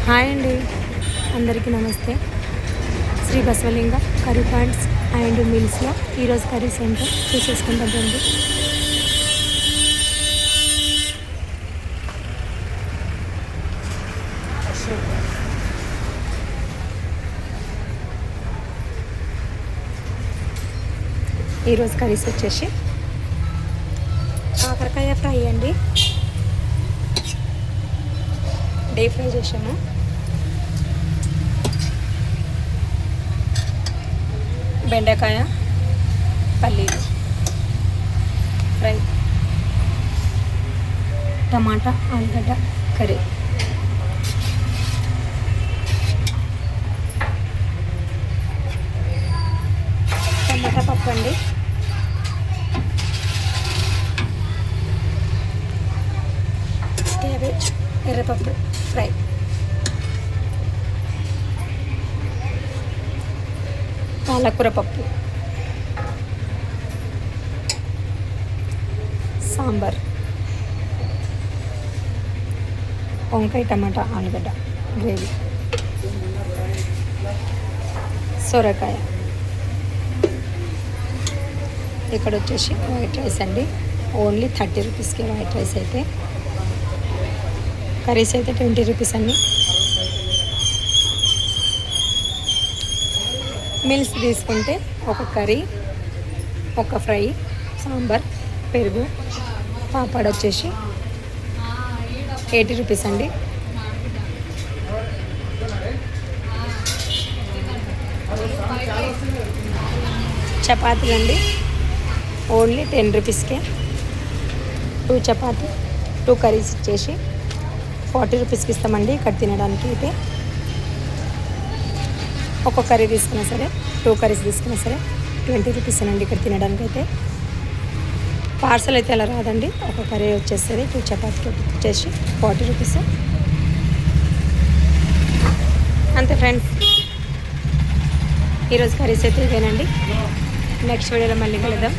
Hi అండి, అందరికీ నమస్తే. Sri Basavalinga curry points and మీల్స్లో ఈరోజు కర్రీస్ ఏంటో చూసేసుకుంటాం రండి. ఈరోజు కర్రీస్ వచ్చేసి కాకరకాయ ఫ్రై అండి, డీప్ ఫ్రై చేసాము. బెండకాయ పల్లీలు ఫ్రై, టమాటా ఆలుగడ్డ కర్రీ, టమాటా పప్పు అండి, క్యాబేజ్ ఎర్రపప్పు ఫ్రై, పాలకూర పప్పు, సాంబార్, వంకాయ టమాటా ఆలుగడ్డ గ్రేవీ, సొరకాయ. ఇక్కడ వచ్చేసి వైట్ రైస్ అండి, ఓన్లీ 30 రూపీస్కి వైట్ రైస్ అయితే. కర్రీస్ అయితే 20 రూపీస్ అండి. మీల్స్ తీసుకుంటే ఒక కర్రీ, ఒక ఫ్రై, సాంబార్, పెరుగు, పాపడ్ వచ్చేసి 80 రూపీస్ అండి. చపాతీలు అండి, ఓన్లీ 10 రూపీస్కే 2 చపాతీ 2 కర్రీస్ ఇచ్చేసి 40 రూపీస్కి ఇస్తామండి. ఇక్కడ తినడానికి అయితే ఒక కర్రీ తీసుకున్నా సరే, 2 కర్రీస్ తీసుకున్నా సరే 20 రూపీస్ అండి. ఇక్కడ తినడానికి అయితే పార్సల్ అయితే అలా రాదండి, ఒక కర్రీ వచ్చేస్తుంది. 2 చపాతీకి వచ్చేసి 40 రూపీస్ అంతే ఫ్రెండ్స్. ఈరోజు కర్రీస్ అయితే ఇదేనండి. నెక్స్ట్ వీడియోలో మళ్ళీ కలుద్దాం.